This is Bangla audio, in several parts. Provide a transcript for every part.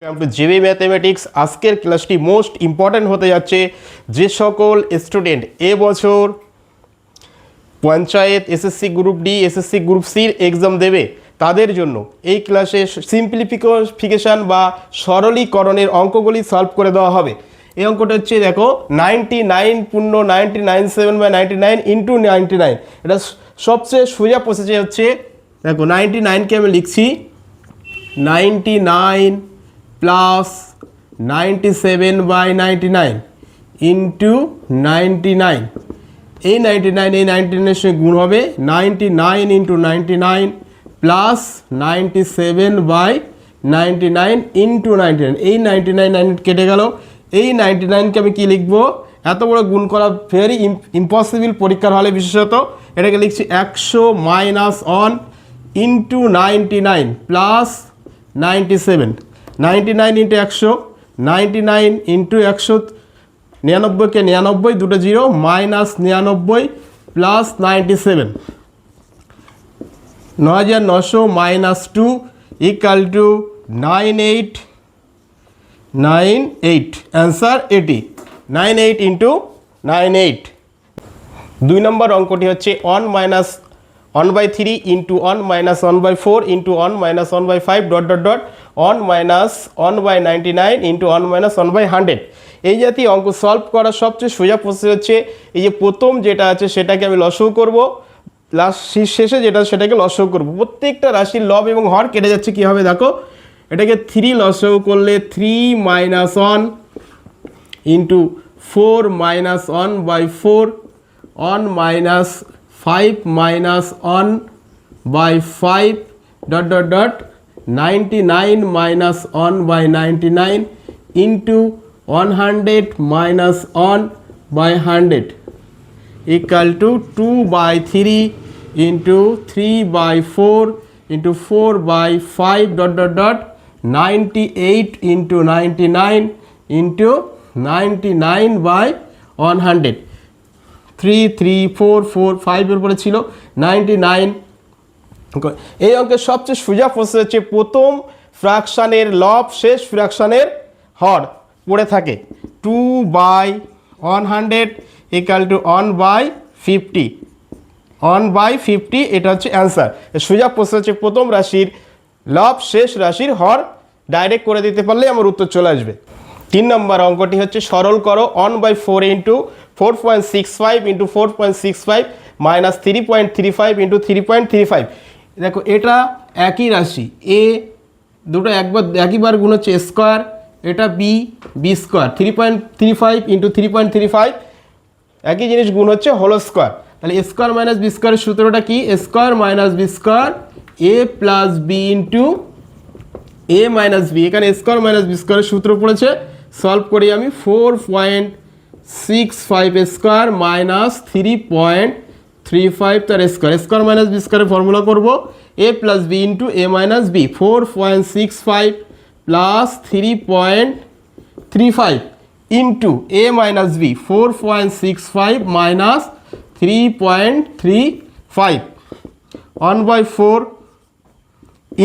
Two GB mathematics. আজকের ক্লাসটি মোস্ট ইম্পর্ট্যান্ট হতে যাচ্ছে। যে সকল স্টুডেন্ট এবছর panchayat, SSC group D, SSC group সির এক্সাম দেবে তাদের জন্য এই ক্লাসে সিম্পলিফিকেশান বা সরলীকরণের অঙ্কগুলি সলভ করে দেওয়া হবে। এই অঙ্কটা হচ্ছে দেখো 99.997/99 ইন্টু 99। এটা সবচেয়ে সোজা প্রসেসে হচ্ছে, দেখো 99কে আমি লিখছি 99 প্লাস 97/99 ইন্টু 99। এই 99 এই 99-এর সঙ্গে গুণ হবে 99 ইন্টু 99 প্লাস 97/99 ইন্টু 99। এই 99 কেটে গেল। এই 99কে আমি কি লিখবো? এত বড় গুণ করা ভেরি ইম্পসিবল পরীক্ষার হলে বিশেষত। এটাকে লিখছি 100 minus 1 into 99 plus 97। 99 into 100, 99 into 100, 99কে 99 দুটো zero, minus 99 plus 97, 9900 minus 2 equal to 9898। Answer 80। 98 into 98। 2 নম্বর অঙ্কটি হচ্ছে 1-1/3 into 1-1/4 into 1-1/5 dot dot dot 1-1/99 into 1-1/100। এই জাতীয় অঙ্ক সলভ করার সবচেয়ে সোজা প্রসেস হচ্ছে এই যে প্রথম যেটা আছে সেটাকে আমি লসও করব, লাস্ট শেষে যেটা সেটাকে লসও করব। প্রত্যেকটা রাশির লব এবং হর কেটে যাচ্ছে। কী হবে দেখো, এটাকে 3 লসও করলে 3 - 1 into 4 - 1/4 1 - 5 - 1/5 dot dot dot 99 - 1/99 into 100 - 1/100 equal to 2/3 into 3/4 into 4/5 dot dot dot 98 into 99 into 99/100। 3 3 4 4 5-এর উপরে ছিল 99। এই অঙ্কের সবচেয়ে সোজা প্রসেস হচ্ছে প্রথম ফ্র্যাকশানের লব শেষ ফ্র্যাকশানের হর পড়ে থাকে। 2/100 ইকাল টু 1/50। 1/50 এটা হচ্ছে অ্যান্সার। সোজা প্রসেস হচ্ছে প্রথম রাশির লব শেষ রাশির হর ডাইরেক্ট করে দিতে পারলে আমার উত্তর চলে আসবে। 3 নম্বর অঙ্কটি হচ্ছে সরল করো 1/4 ইন্টু 4.65 ইন্টু 4.65 মাইনাস 3.35 ইন্টু 3.35। দেখো এটা একই রাশি, এ দুটো একইবার গুণ হচ্ছে স্কোয়ার, এটা বি স্কোয়ার, 3.35 ইন্টু 3.35 একই জিনিস গুণ হচ্ছে হোল স্কোয়ার। তাহলে স্কোয়ার মাইনাস বি স্কোয়ারের সূত্রটা কি? Square minus B square A plus b into a minus B. এখানে স্কোয়ার মাইনাস বি স্কোয়ারের সূত্র পড়েছে, সলভ করি আমি। 4.65 স্কোয়ার মাইনাস 3.35 তার স্কোয়ার। স্কোয়ার মাইনাস বি স্কোয়ারের ফর্মুলা করবো এ plus b into a minus B. 4.65 plus 3.35 into a minus B. 4.65 minus 3.35 1/4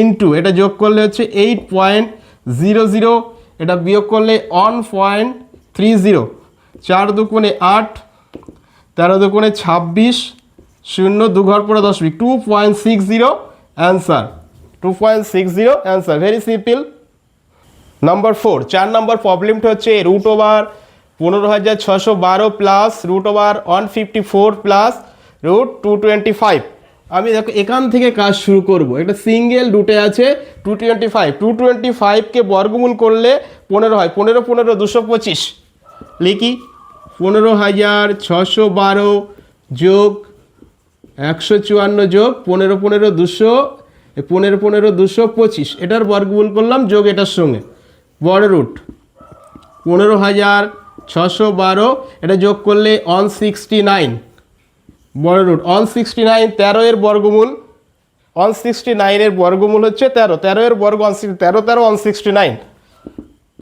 into এটা যোগ করলে হচ্ছে 8.00, এটা বিয়োগ করলে 1.30। 4 দুগুণে 8, 13 দুগুণে 26, 0 2 ঘর পরে 10 2.60 answer. 2.60 answer, very simple. Number 4 4 নম্বর প্রবলেমটা হচ্ছে √15,612 প্লাস √154 প্লাস √225। আমি দেখো এখান থেকে কাজ শুরু করব। একটা সিঙ্গেল রুটে আছে 225। 225কে বর্গমূল করলে 15 হয়। 15 15 225 লিখি। 15,612 যোগ 154 যোগ 15 15 200, 15 15 225, এটার বর্গমূল করলাম যোগ এটার সঙ্গে বড় রুট 15,612, এটা যোগ করলে 169 বড় রুট 169। 13 এর বর্গমূল 169 এর বর্গমূল হচ্ছে 13, 13 এর বর্গ 13 13 169।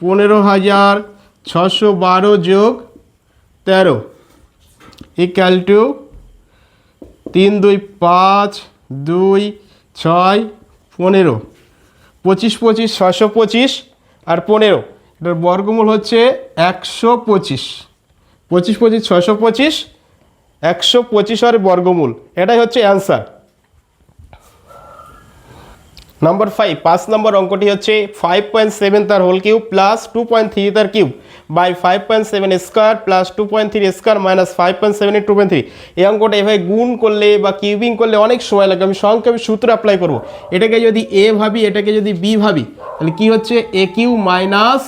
15,612 যোগ 13 ইকাল টু 3 2 5 2 6 15, 25 25 625 আর 15, এটার বর্গমূল হচ্ছে 125, 25 25 625, 125 আর বর্গমূল, এটাই হচ্ছে অ্যান্সার। নাম্বার 5, 5 নম্বর অঙ্কটি হচ্ছে 5.7 তার হোল কিউব প্লাস 2.3 তার cube by 5.7 square plus 2.3 square minus 5.7 এর 2.3। এই অঙ্কটা এভাবে গুণ করলে বা কিউবিং করলে অনেক সময় লাগে। আমি সংক্ষেপে সূত্র অ্যাপ্লাই করব। এটাকে যদি এ ভাবি, এটাকে যদি বি ভাবি, তাহলে কি হচ্ছে a cube minus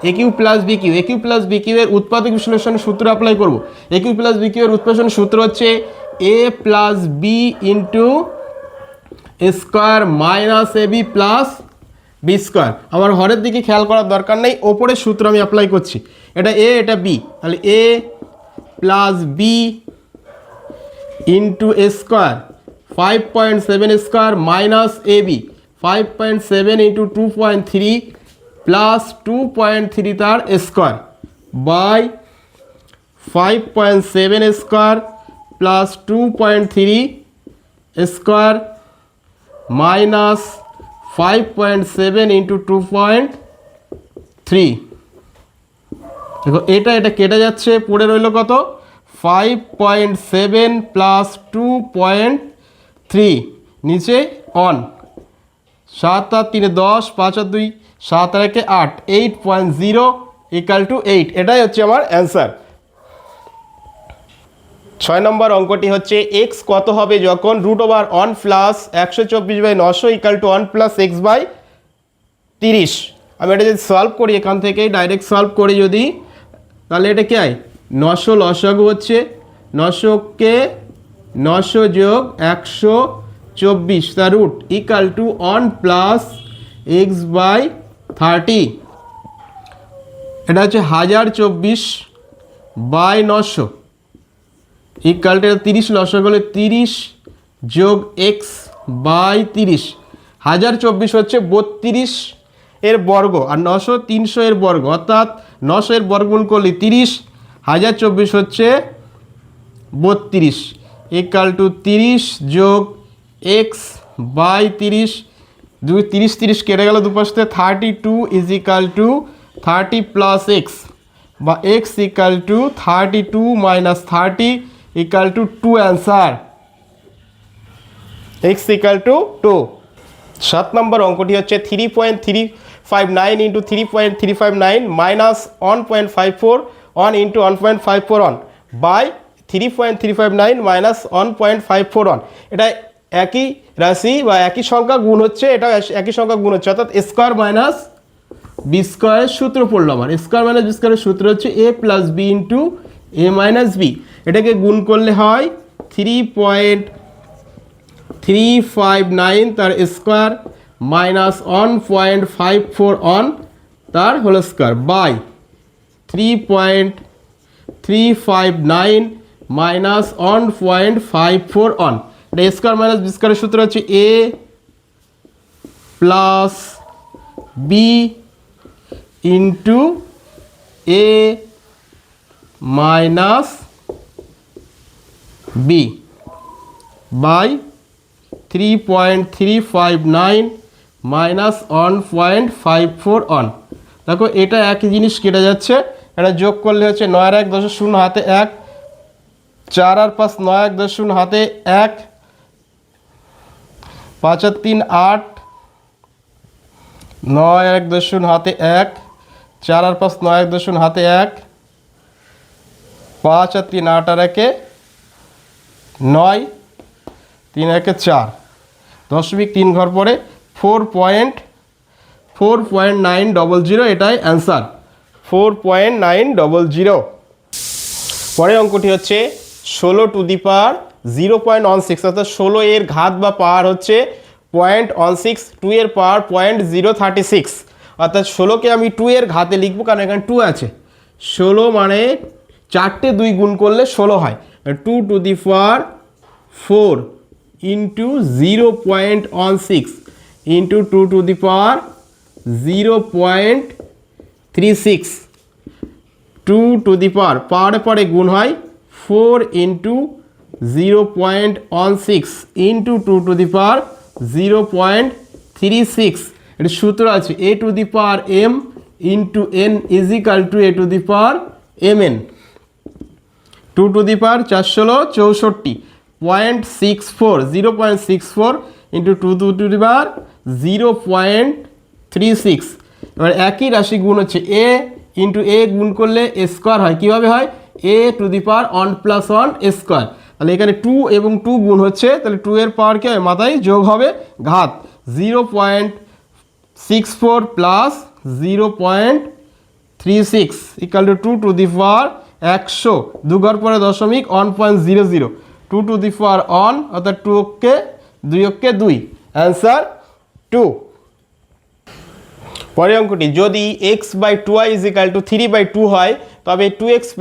a cube plus b cube. A cube plus b cube এর উৎপাদক বিশ্লেষণের সূত্র অ্যাপ্লাই করব। A cube plus b cube এর উৎপাদনের সূত্র হচ্ছে a plus b into square minus a b plus b square. আমার হরের দিকে খেয়াল করার দরকার নেই, ওপরের সূত্র আমি অ্যাপ্লাই করছি। এটা এ, এটা বি, তাহলে a plus b into square 5.7 square minus a b 5.7 into 2.3 plus 2.3 তার square by 5.7 square plus 2.3 square minus 5.7 into 2.3। দেখো এটা কেটে যাচ্ছে, পড়ে রইল কত 5.7 প্লাস 2.3, নিচে অন 7 আর 3 10, 5 আর 2 7 আর 1 8, 8.0 ইকাল টু 8। এটাই হচ্ছে আমার অ্যান্সার। 6 নম্বর অঙ্কটি হচ্ছে এক্স কত হবে যখন √1 plus 124/900 equal to 1 plus x by 30। আমি এটা যদি সলভ করি, এখান থেকেই ডাইরেক্ট সলভ করি যদি, তাহলে এটা কি হয় 900 লসাগু হচ্ছে 900কে 900 যোগ 124 তার root equal to 1 plus x by 30। এটা হচ্ছে 1024/900 ইকালটা 30 লসাগু হলে 30 যোগ এক্স বাই 30। 1024 হচ্ছে 32 এর বর্গ আর 900 300 এর বর্গ, অর্থাৎ 900 এর বর্গমূল করলে 30, 1024 হচ্ছে 32 ইকাল টু 30 যোগ এক্স বাই 30। 30 30 কেটে গেল দুপাশ থেকে, 32 is equal to 30 plus x বা x equal to 32 minus 30 equal to 2 answer, x equal to 2। 7 নম্বর অঙ্কটি হচ্ছে 3.359 into 3.359 minus 1.541 into 1.541 by 3.359 minus 1.541। এটা একই রাশি বা একই সংখ্যা গুণ হচ্ছে, এটা একই সংখ্যা গুণ হচ্ছে, অর্থাৎ স্কোয়ার মাইনাস বি স্কোয়ারের সূত্র পড়লো আমার। স্কোয়ার মাইনাস বি স্কোয়ারের সূত্র হচ্ছে a plus b into a minus B. এটাকে গুণ করলে হয় 3.359 তার স্কোয়ার মাইনাস 1.541 তার হোল স্কোয়ার বাই 3.359 মাইনাস 1.541। এটা স্কোয়ার মাইনাস বি স্কোয়ারের সূত্র হচ্ছে a plus b into a minus b by 3.359 minus 1.541। দেখো এটা একই জিনিস কেটে যাচ্ছে, এটা যোগ করলে হচ্ছে 9 আর 1 10 হাতে 1, 4 আর 5 9 1 10 হাতে 1, 5 আর 3 8, 9 1 10 হাতে 1, 4 আর 5 9 1 10 হাতে 1, 5 আর 3 8 আর 1 9, 3 1 4, 0.3 ঘর পরে 4.900। এটাই অ্যান্সার 4.900। পরের অঙ্কটি হচ্ছে 16 টু দি পাওয়ার 0.16, অর্থাৎ 16 এর ঘাত বা পাওয়ার হচ্ছে 0.16, 2 এর পাওয়ার 0.036, অর্থাৎ 16কে আমি 2 এর ঘাতে লিখবো কারণ এখানে 2 আছে। 16 মানে 4টে 2 গুণ করলে 16 হয়, 2 to the power 4 into 0.16 into 2 to the power 0.36, 2 to the power পাওয়ারে পরে গুণ হয় 4 into 0.16 into 2 to the power 0.36। এটা সূত্র আছে a to the power m into n is equal to a to the power mn। 2 to the power 464 0.64 into 2 to the power 0.36। এবার একই রাশি গুণ হচ্ছে a ইন্টু a গুণ করলে a স্কোয়ার হয়, কীভাবে হয় a to the power 1 plus 1 square. তাহলে এখানে 2 এবং 2 গুণ হচ্ছে, তাহলে 2 এর পাওয়ার কি হবে মাথায় যোগ হবে ঘাত 0.64 plus 0.36 equal to 2 to the power 100, 2 ঘর পরে দশমিক 1.00, 2 টু দি পাওয়ার 1 অর্থাৎ 2 অক্ষে 2 অক্ষে 2, অ্যান্সার 2। পরের অঙ্কটি, যদি x/2y = 3/2 হয় তবে 2x +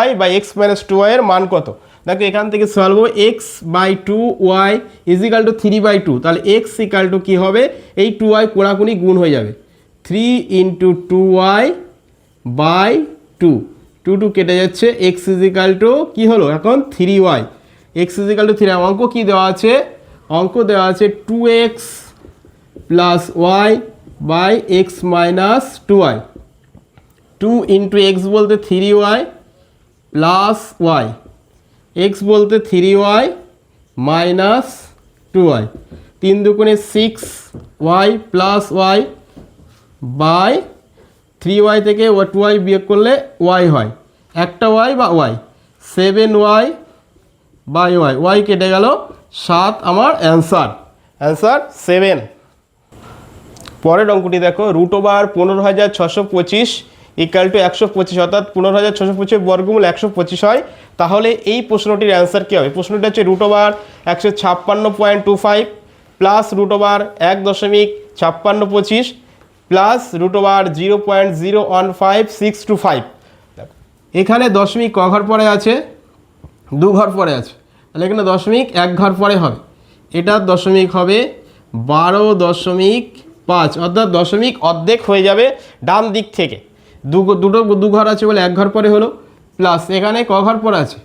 y / x - 2y এর মান কত? দেখো এখান থেকে সলভ হবে x/2y = 3/2, তাহলে x = কি হবে, এই 2y কোণাকুণি গুণ হয়ে যাবে 3 × 2y / 2, 2 কেটে যাচ্ছে, x = কি হলো এখন 3y, x = 3। অঙ্ক কি দেওয়া আছে, অঙ্ক দেওয়া আছে 2x + y / x - 2y, 2 × x বলতে 3y প্লাস y, x বলতে 3y মাইনাস 2y, 3 দুগুণে 6y plus y by 3y থেকে 2y বিয়োগ করলে y হয়, একটা y বা y, 7y বাই y কেটে গেল 7 আমার অ্যান্সার, অ্যান্সার 7। পরের অঙ্কটি দেখো, √15,625 = 125, অর্থাৎ 15,625 বর্গমূল 125 হয়, তাহলে এই প্রশ্নটির অ্যান্সার কী হবে? প্রশ্নটি হচ্ছে √156.25 প্লাস √1.5625 প্লাস √0.015625। এখানে দশমিক ক ঘর পরে আছে, 2 ঘর পরে আছে, তাহলে এখানে দশমিক 1 ঘর পরে হবে, এটার দশমিক হবে 12.5, অর্থাৎ দশমিক অর্ধেক হয়ে যাবে ডান দিক থেকে, দুটো ঘর আছে বলে 1 ঘর পরে হলো, প্লাস এখানে ক ঘর পরে আছে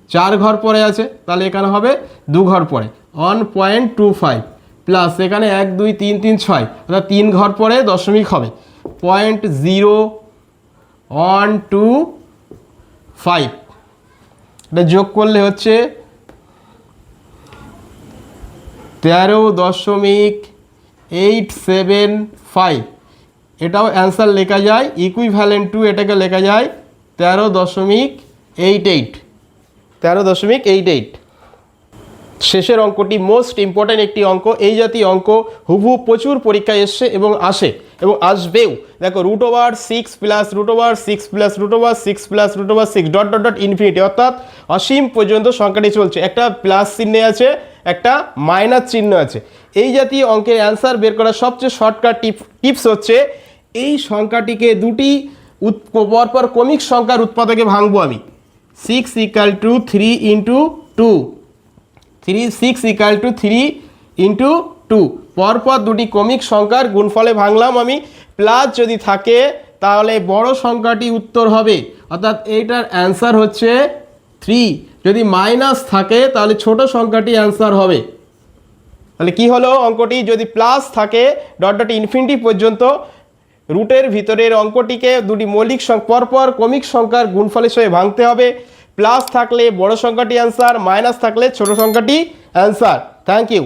4 ঘর পরে আছে, তাহলে এখানে হবে 2 ঘর পরে 1.25, প্লাস এখানে 1 2 3 3 6, অর্থাৎ 3 ঘর পরে দশমিক হবে 0.125, এটা যোগ করলে হচ্ছে 13.875, এটাও অ্যান্সার লেখা যায়, ইকুইভ্যালেন্ট টু এটাকে লেখা যায় 13.88। শেষের অঙ্কটি মোস্ট ইম্পর্ট্যান্ট একটি অঙ্ক, এই জাতীয় অঙ্ক হুবহু প্রচুর পরীক্ষায় এসছে এবং আসে এবং আসবেও। দেখো √6 + √6 + √6 + √6 ডট ডট ডট ইনফিনিটি, অর্থাৎ অসীম পর্যন্ত সংখ্যাটি চলছে, একটা প্লাস চিহ্নে আছে, একটা মাইনাস চিহ্ন আছে। এই জাতীয় অঙ্কের অ্যান্সার বের করার সবচেয়ে শর্টকাট টিপস হচ্ছে এই সংখ্যাটিকে দুটি পরপর ক্রমিক সংখ্যার উৎপাদকে ভাঙবো আমি। 6 = 3 × 2, 6 = 3 × 2, পরপর দুটি ক্রমিক সংখ্যার গুণফলে ভাঙলাম আমি, প্লাস যদি থাকে তাহলে বড় সংখ্যাটি উত্তর হবে, অর্থাৎ এইটার অ্যান্সার হচ্ছে 3, যদি মাইনাস থাকে তাহলে ছোট সংখ্যাটি অ্যান্সার হবে। তাহলে কি হলো অঙ্কটি, যদি প্লাস থাকে ডট ডট ইনফিনিটি পর্যন্ত, রুটের ভিতরের অঙ্কটিকে দুটি মৌলিক পরপর ক্রমিক সংখ্যার গুণফল হিসেবে ভাঙতে হবে, প্লাস থাকলে বড় সংখ্যাটি অ্যান্সার, মাইনাস থাকলে ছোট সংখ্যাটি অ্যান্সার। Thank you.